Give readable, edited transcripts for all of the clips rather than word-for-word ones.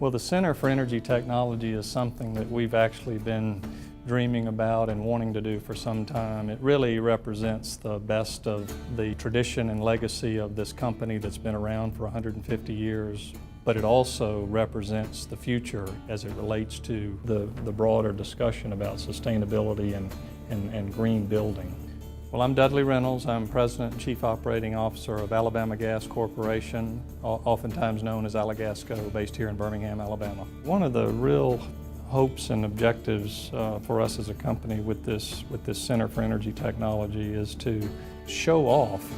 Well, the Center for Energy Technology is something that we've actually been dreaming about and wanting to do for some time. It really represents the best of the tradition and legacy of this company that's been around for 150 years, but it also represents the future as it relates to the broader discussion about sustainability and green building. Well, I'm Dudley Reynolds. I'm President and Chief Operating Officer of Alabama Gas Corporation, oftentimes known as Alagasco, based here in Birmingham, Alabama. One of the real hopes and objectives for us as a company with this Center for Energy Technology is to show off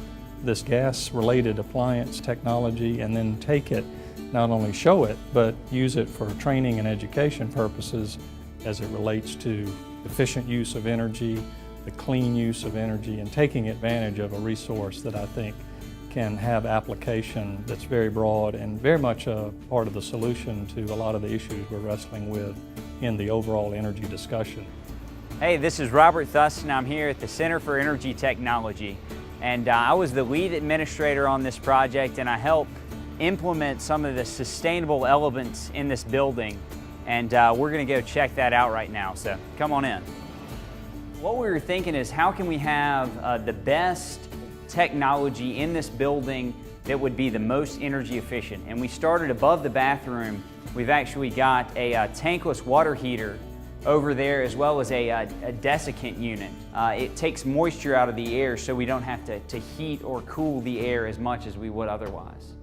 this gas-related appliance technology and then take it, not only show it, but use it for training and education purposes as it relates to efficient use of energy, the clean use of energy, and taking advantage of a resource that I think can have application that's very broad and very much a part of the solution to a lot of the issues we're wrestling with in the overall energy discussion. Hey, this is Robert Thuston. I'm here at the Center for Energy Technology, and I was the lead administrator on this project, and I helped implement some of the sustainable elements in this building, and we're going to go check that out right now, so come on in. What we were thinking is, how can we have the best technology in this building that would be the most energy efficient? And we started above the bathroom. We've actually got a tankless water heater over there, as well as a desiccant unit. It takes moisture out of the air so we don't have to heat or cool the air as much as we would otherwise.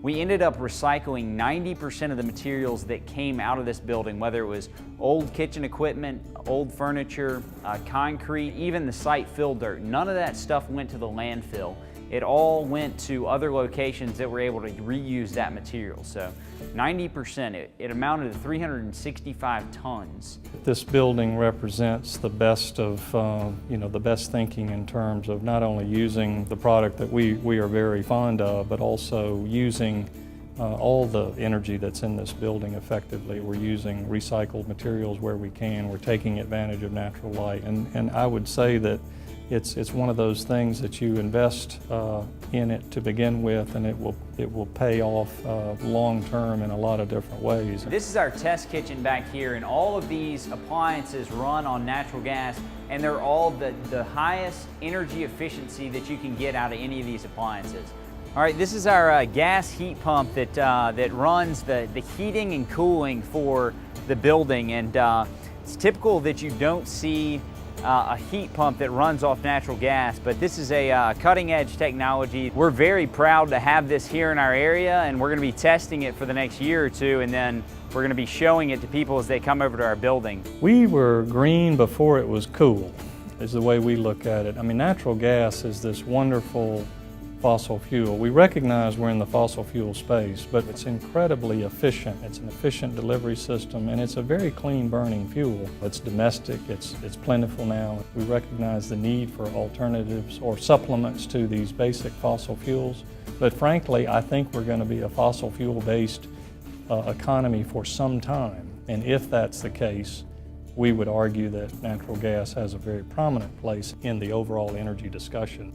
We ended up recycling 90% of the materials that came out of this building, whether it was old kitchen equipment, old furniture, concrete, even the site fill dirt. None of that stuff went to the landfill. It all went to other locations that were able to reuse that material. So 90%, it amounted to 365 tons. This building represents the best of, the best thinking in terms of not only using the product that we are very fond of, but also using all the energy that's in this building effectively. We're using recycled materials where we can. We're taking advantage of natural light. And I would say that it's one of those things that you invest in it to begin with, and it will pay off long term in a lot of different ways. This is our test kitchen back here, and all of these appliances run on natural gas, and they're all the highest energy efficiency that you can get out of any of these appliances. All right, this is our gas heat pump that runs the heating and cooling for the building, and it's typical that you don't see a heat pump that runs off natural gas, but this is a cutting-edge technology. We're very proud to have this here in our area, and we're going to be testing it for the next year or two, and then we're going to be showing it to people as they come over to our building. We were green before it was cool, is the way we look at it. I mean, natural gas is this wonderful fossil fuel. We recognize we're in the fossil fuel space, but it's incredibly efficient. It's an efficient delivery system, and it's a very clean burning fuel. It's domestic, it's plentiful now. We recognize the need for alternatives or supplements to these basic fossil fuels, but frankly, I think we're going to be a fossil fuel-based economy for some time, and if that's the case, we would argue that natural gas has a very prominent place in the overall energy discussion.